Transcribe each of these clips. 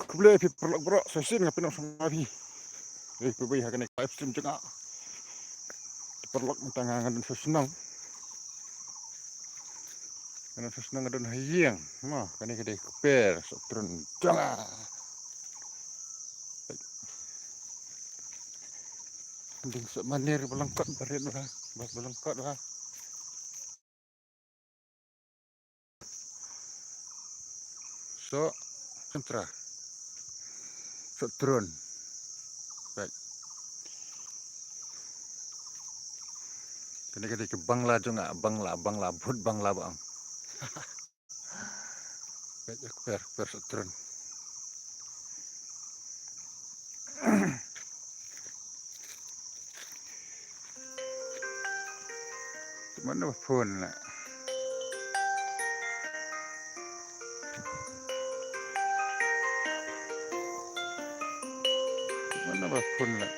Kuble pi perlok bro sesin ngapin sama pi. Kubai hakan live stream juga. Perlok mentangan dan sesenang. Karena sesenang dan hayang. Mah kani kedai keper setron jangan. Mending semanir belengkot barin lah. Belengkot lah. So sentra. Setron. Baik. Kani kedai ke Bangla juga, Bangla bud Bangla bang. Baik keper setron. Mana phone lah. Mana phone lah.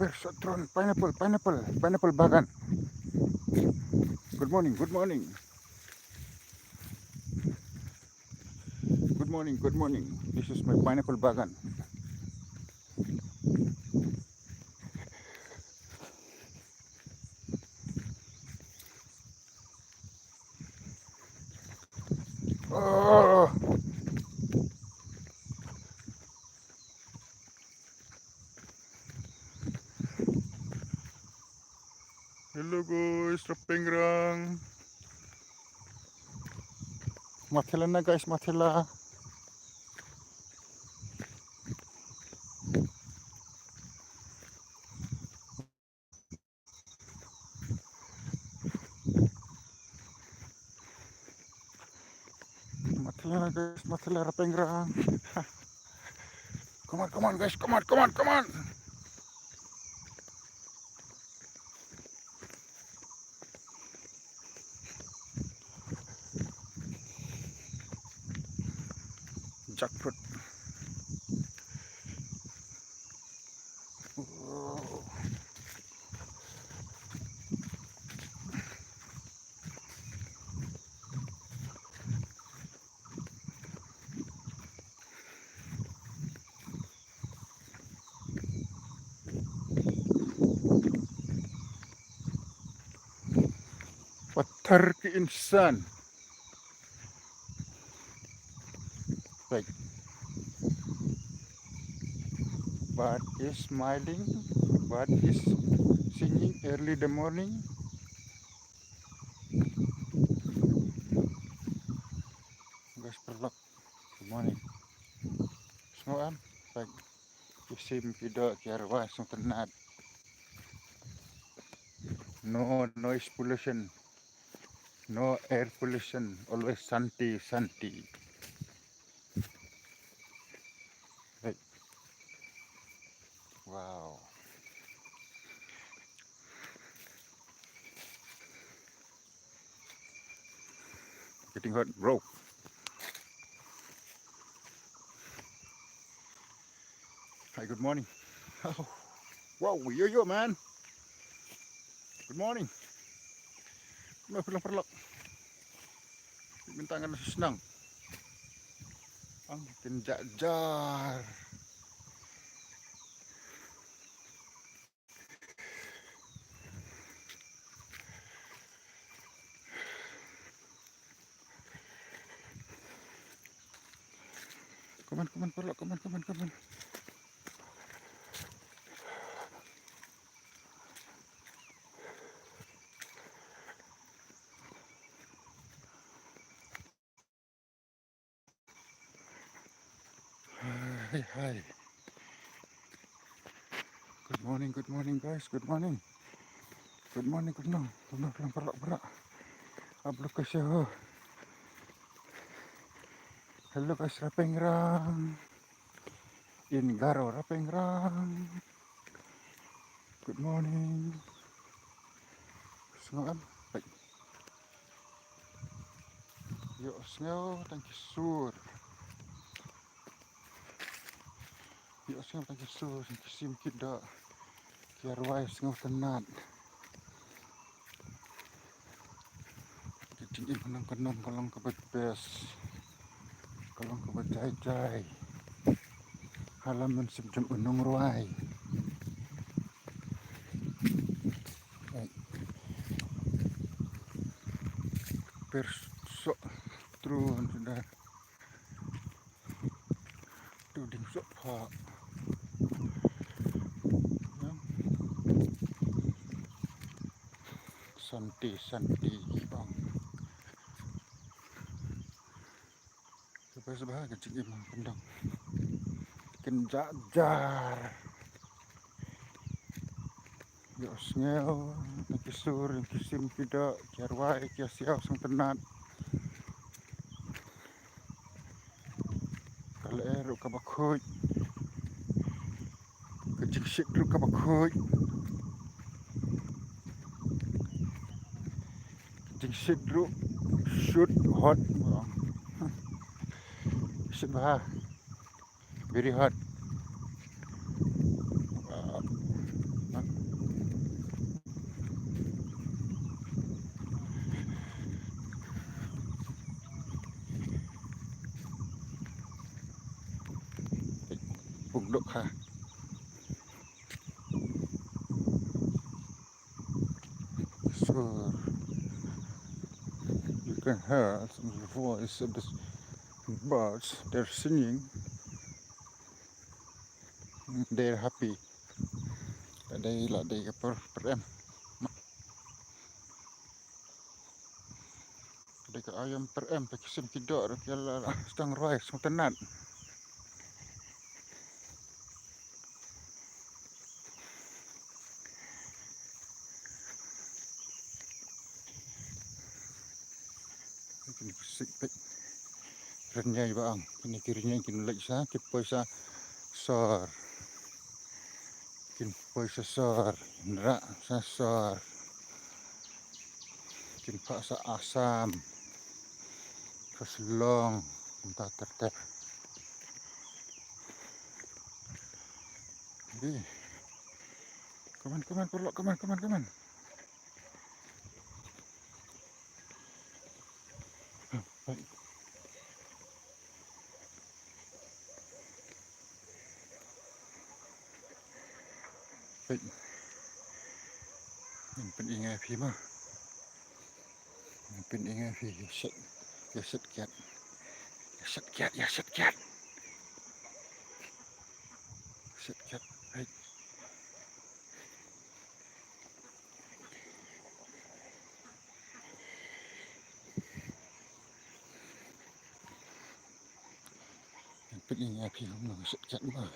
Persatron pineapple bagan. Good morning. Good morning. This is my pineapple bagan. Oh. Hello guys, Rapenggrang. Matela na guys, matela. Matela na guys, matela Rapenggrang. Come on guys, come on. Jackfruit. Oh. Pathar ke insan. Baik. Bird is smiling. Bird is singing early the morning. Guys, perlok. Good morning. Semua baik. Isim tidak kiarwa sung tenat. No noise pollution. No air pollution. Always santi. Right. Wow. Getting hot, bro. Hi, good morning. Oh, wow, yo, man. Good morning. Perlok. Bintangan senang. Ang kenjajar. Come on, perlok, come on. Hai. Good morning guys, good morning. Good morning. Pelang perak. Ablo kasih ho. Hello guys, rapengrang. In garo rapengrang. Good morning. Sengawan. Baik. Yo sengaw, thank you sur. Yo sengaw, thank you sur. Sim kita. Kiarwai sengaw tenat. Kicing menang kenam kalong kebet bes. Kalong kebet jai. Halaman sebjum unung ruai. Persok turun sudah. Tuding sok pak. Santi bang. Sebah kecil imam kendang. Kenjajar. Yo sneo, nakisur, kisim tidak, kiarwai, kiasiaw sang tenat. Kalau eru kabakhoy, kecik sikru kabakhoy. Kecik sikru shoot hot. Sebah very hot. Pugdok ha. So you can hear some of the voice of the birds. They're singing. They're happy. They per em. They ayam per em pakai sim tidak. Kiala sedang rai sang tenat. Kini bisik. Renyai bang, kini kirinya kini lagi sa, kipoi sa sor, kini poi sa sor, nera sa sor, kini pak sa asam, keselong, entah terter. Jadi, keman perlu keman. Baik. Baik. Yang penting api mah. Yang penting api yaset kiat. Yaset kiat. Baik. Yang penting api mah yaset kiat mah.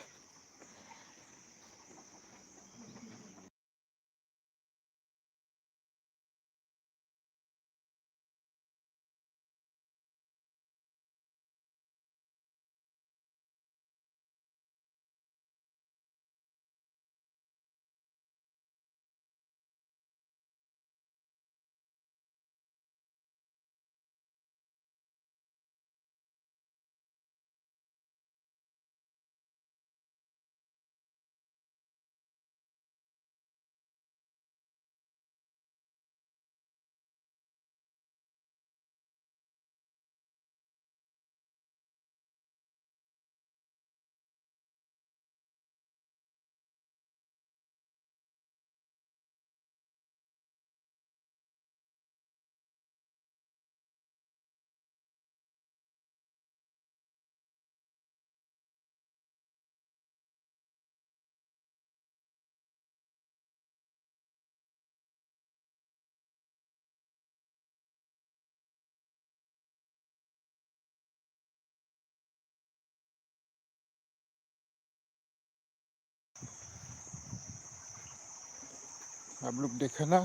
आप लोग देखा ना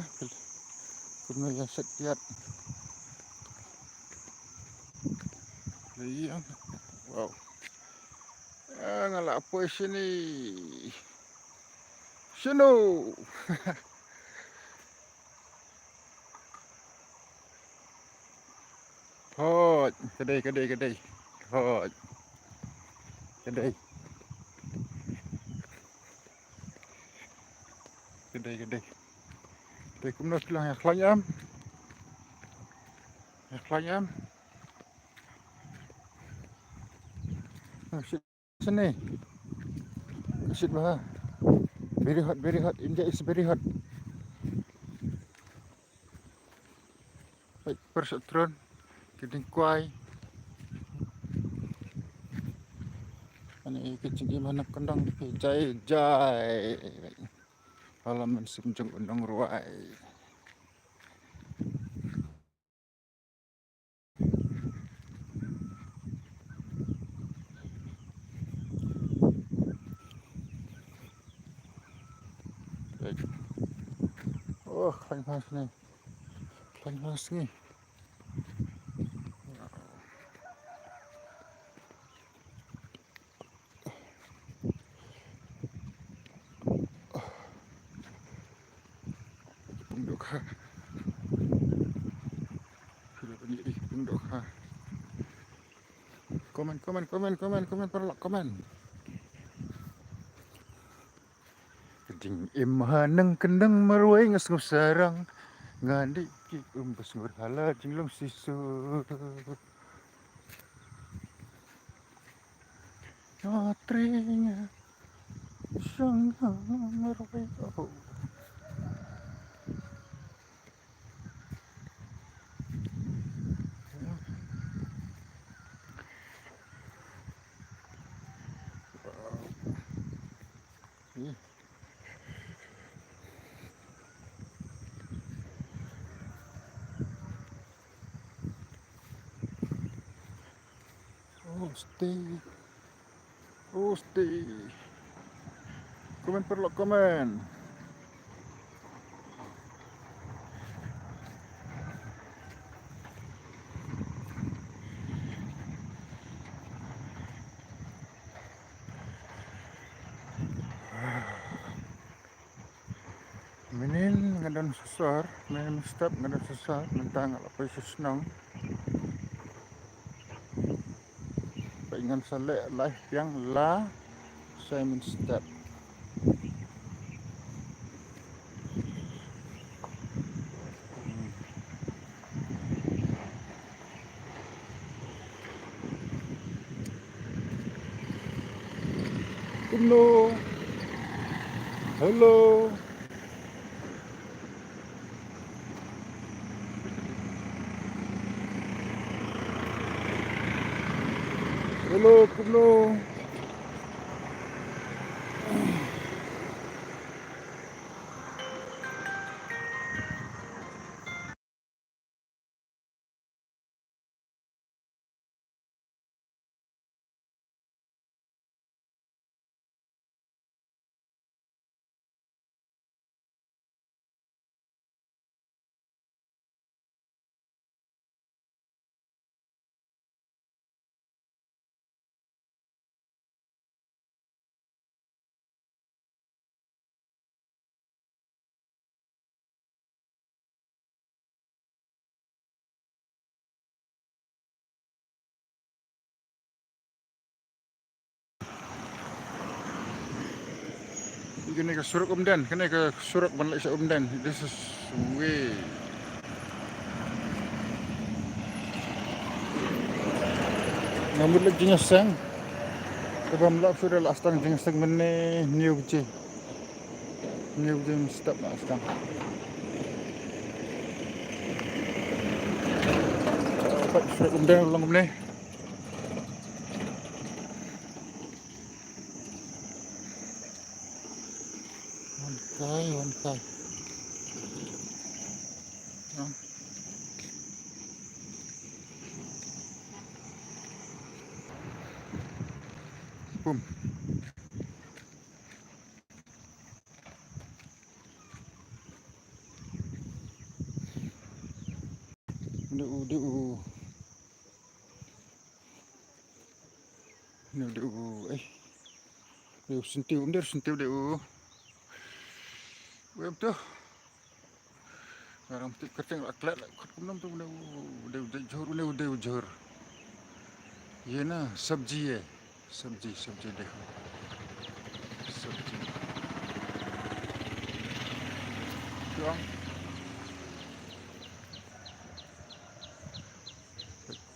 पुno yang setiap liang. Wow. Ngalah apa sini? Sino. Hot. Kedai. Hot. Kedai. Tapi kumno silang yang kelanyam. Sini. Sit bah. Very hot. India is very hot. Baik persatron. Keding kuai. Ini kecing gimana kandang jai. Halaman Simjung Undang Ruai. Oh, kelain panas ni. Punduk ha. Sudah berdiri punduk ha. Komen perlak komen. Keding imhaneng kendeng meruai ngesngup sarang. Ngandi ki umpes ngurhala jinglong sisu. Notrinya sang meruai oh. Stay. Komen perlak komen. Minin ngadan susar, minin step ngadan susar, mentang apa senang. Pengen selek live yang la saya min step. Hello. Kumno. Kena ke Surat Umdan, kena ke Surat Malaysia Umdan. This is way. Ngambil lagi jenisang. Kebam lak sudah lah astang jenisang mana new je. New je stop lah astang. Dapat Surat Umdan ulang mana? One kai. Boom. Du ấy đều sentiu em tuh orang tu kerja aklat kat kumnam tu đều jor ये ना सब्जी है सब्जी देखो सब्जी क्यों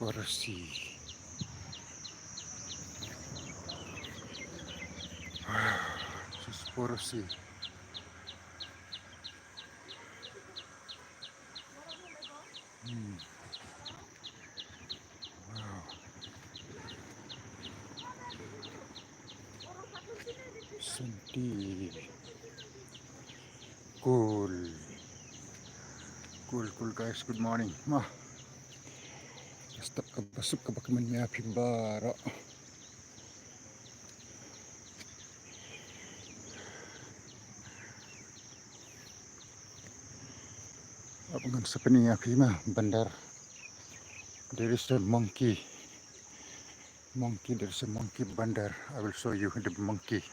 porsi just porsi senti cool guys, good morning mah stop ka basuk ka bakman mi api bara abangan sa pening api mah bandar. There is a monkey. There is a monkey bandar. I will show you the monkey.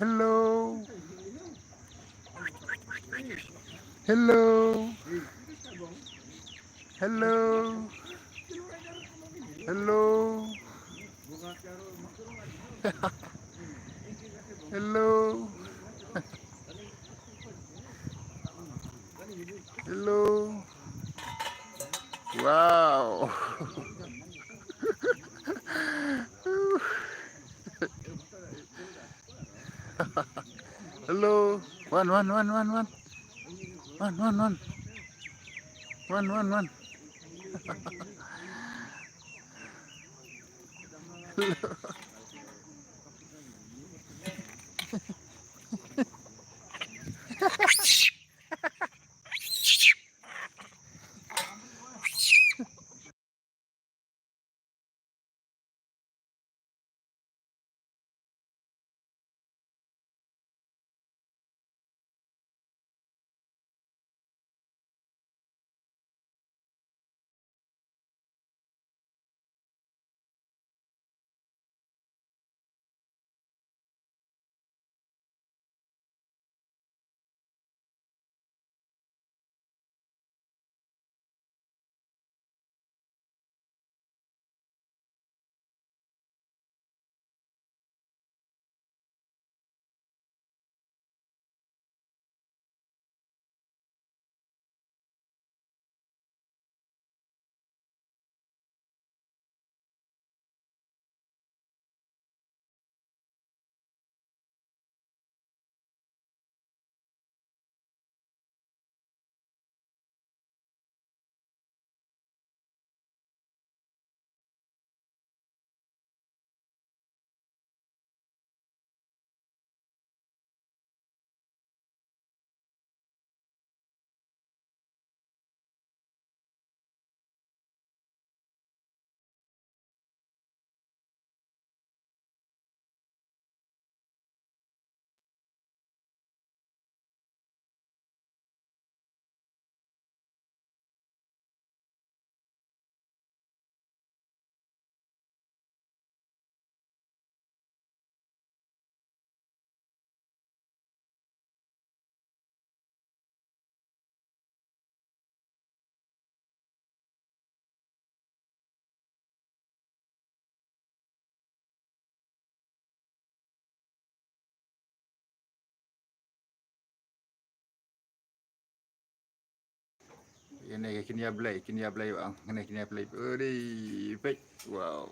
Hello. Hello. Hello. Hello. Hello. Hello. Wow. Hello. One. One. Ini kini ablay bang. Ini kini ablay. Odi, baik. Wow.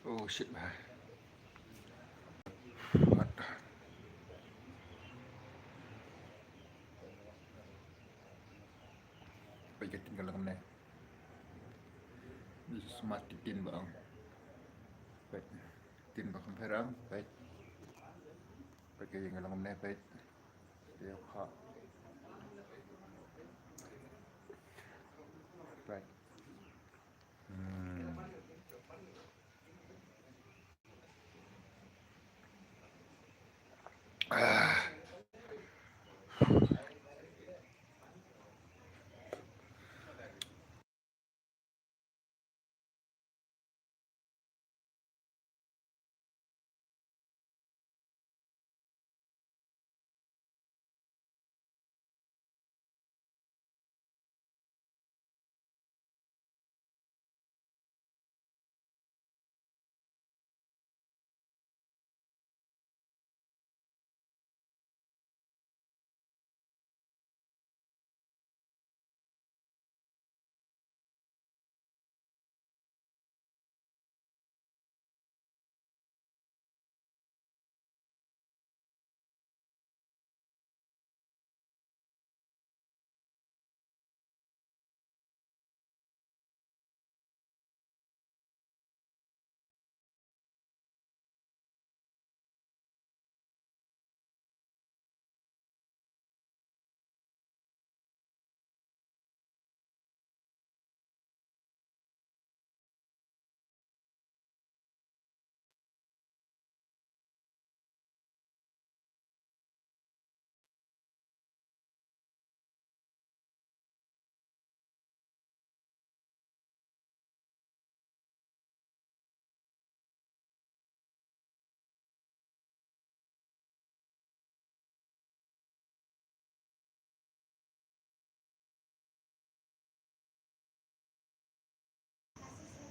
Oh shit bah. Hot. Baik tinggal dalam ni. Ini mati tin bang. Baik. Tin bang perang. Baik. Baik tinggal dalam ni baik. Dia hot. Baik.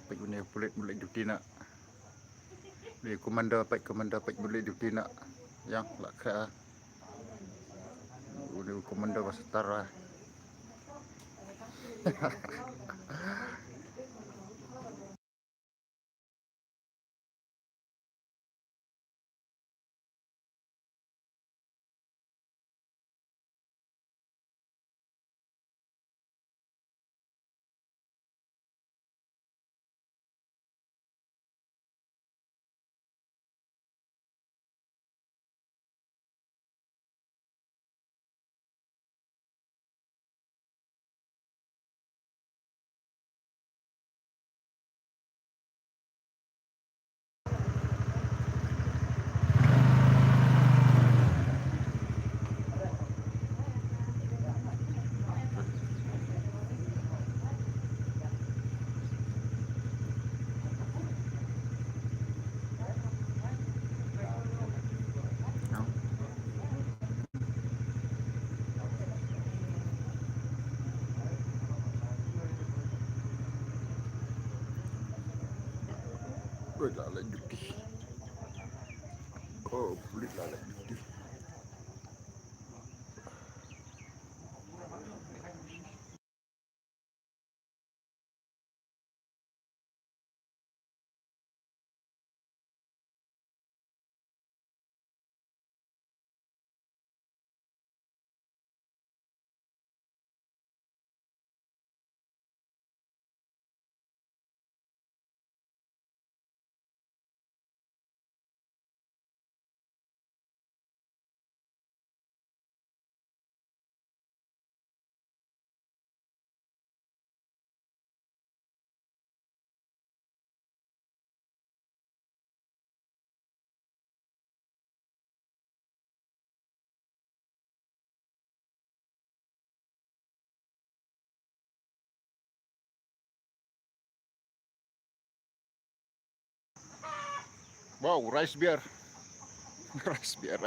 Baik guna boleh duty nak. Boleh komando baik boleh duty nak. Yang lak ke. Boleh komando setara. Boleh lah duty. Oh, boleh lah duty. Wow, rice beer. Rice beer.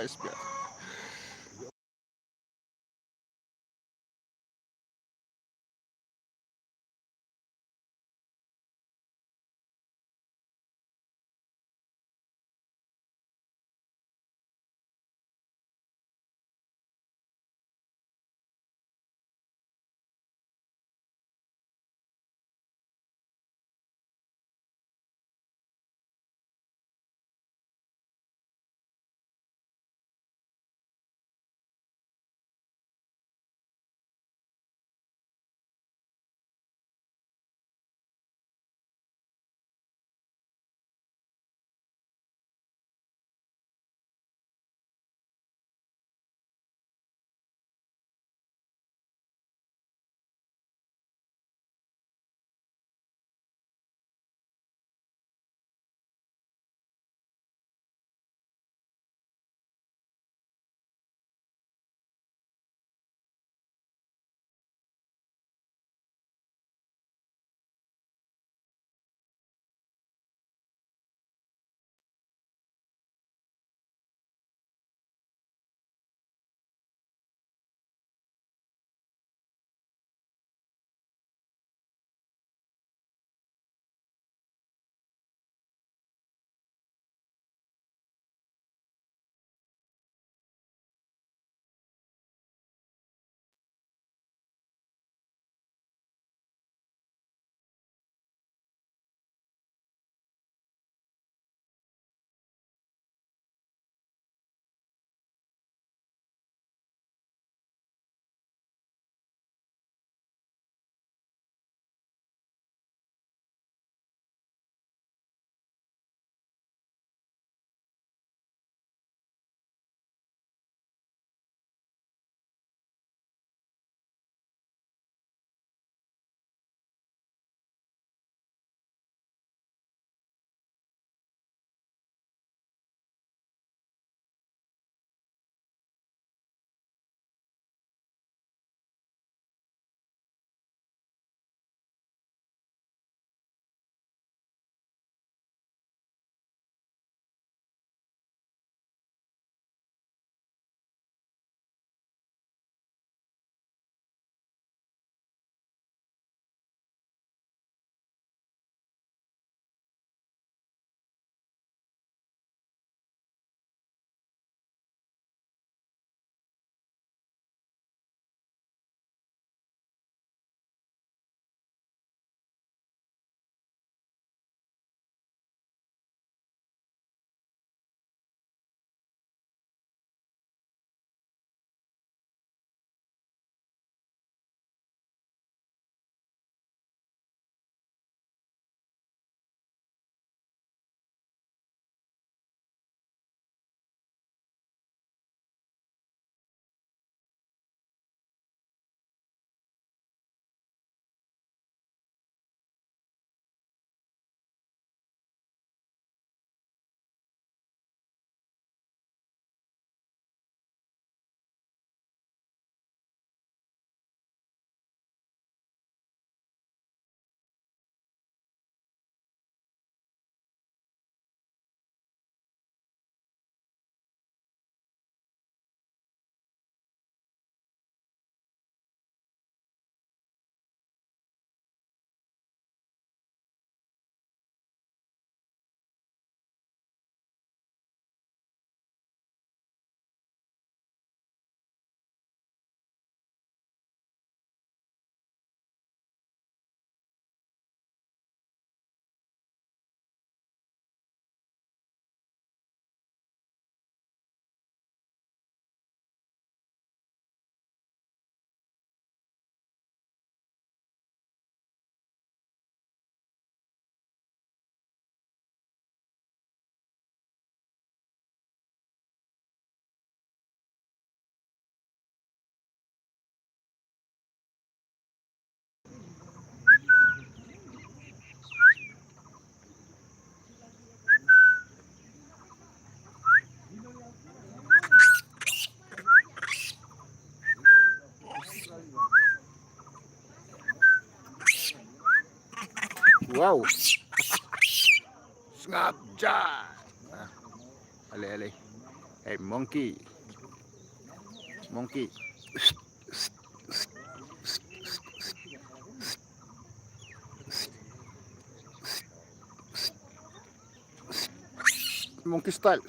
Wow. Ngap jar. Allez, allez. Hey, monkey. Monkey. Monkey style.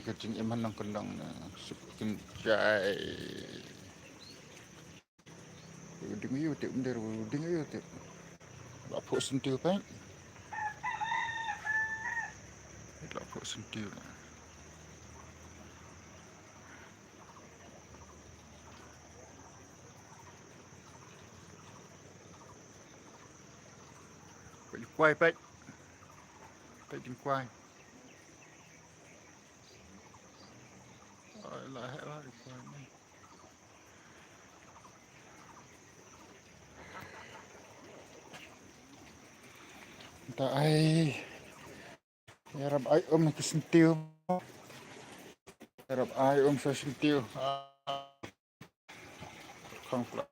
Kucing iman ng kandang na sukin jay. Uding ayo tip under uding ayo tip. Lapuk sentil pai. Lapuk sentil. Pai kuai pai. Pai din kuai. Lah lah kuai ni. Tak ai. Ya rab ai ke sentil. Ya rab ai sa sentil. Khang pula.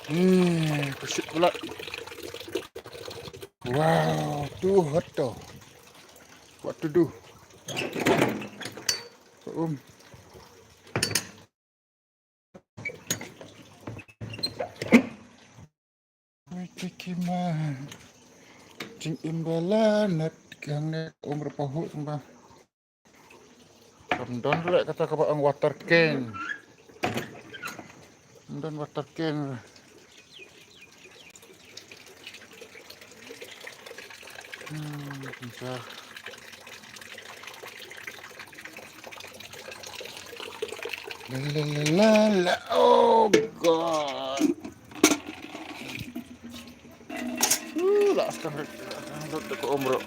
Kusut pula. Wow, too hot though. What to do? Kikiman. Cing imbalan kang berapa hut mbah. Don rek kata ka ang water can. Don water can. Bisa. La oh god. Lah astagfirullah ko umro.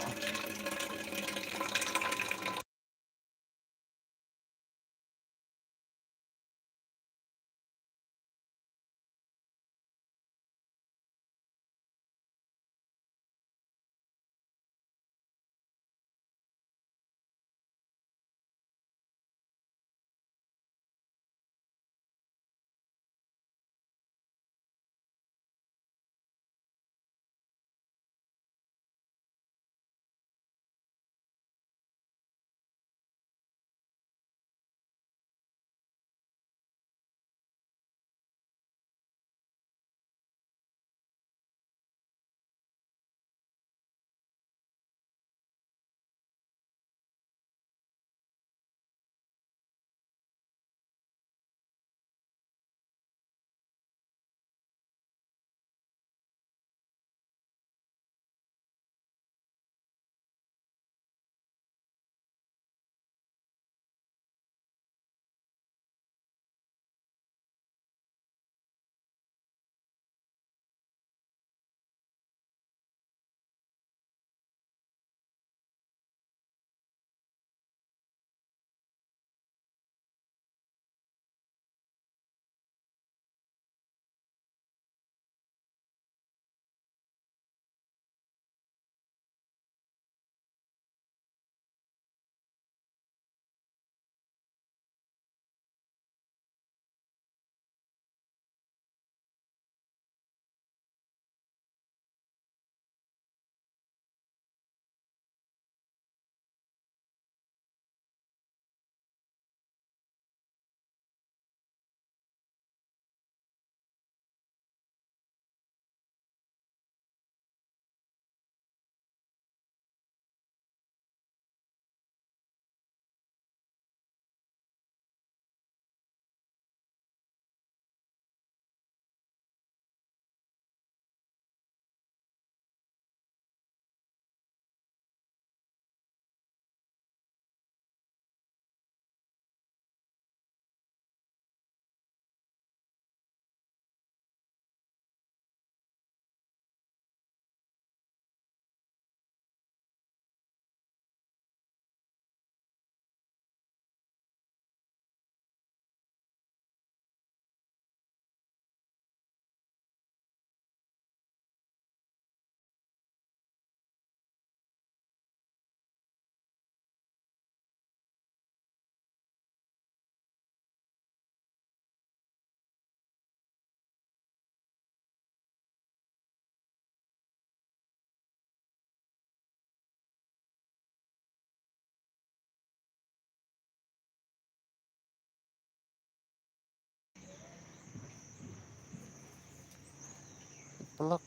Pelak.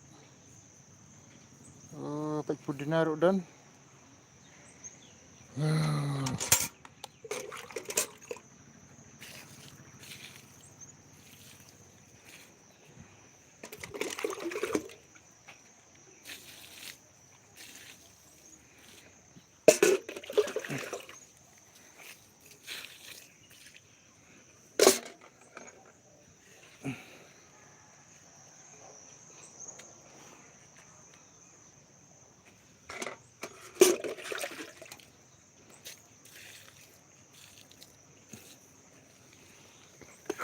Pak Pudinaru dan.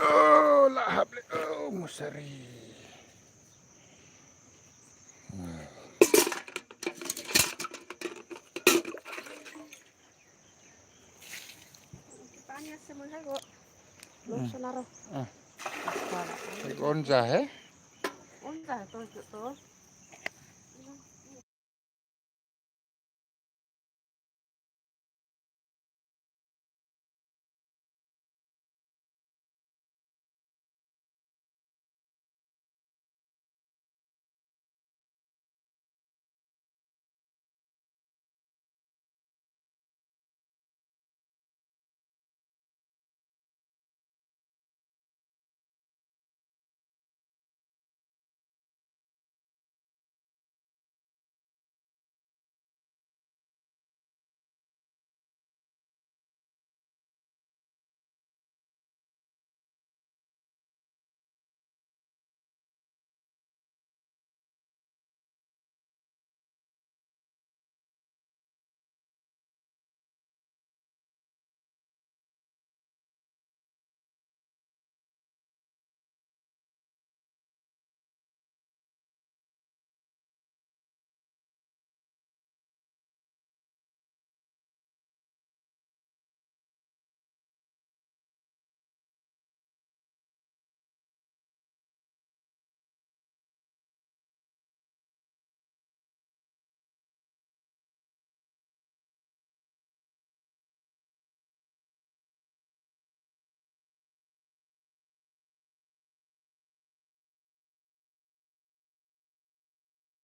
Oh, lahap. Oh, musari. Panas semua kok. Belum sonaro. Gonza, eh? Unsa to to?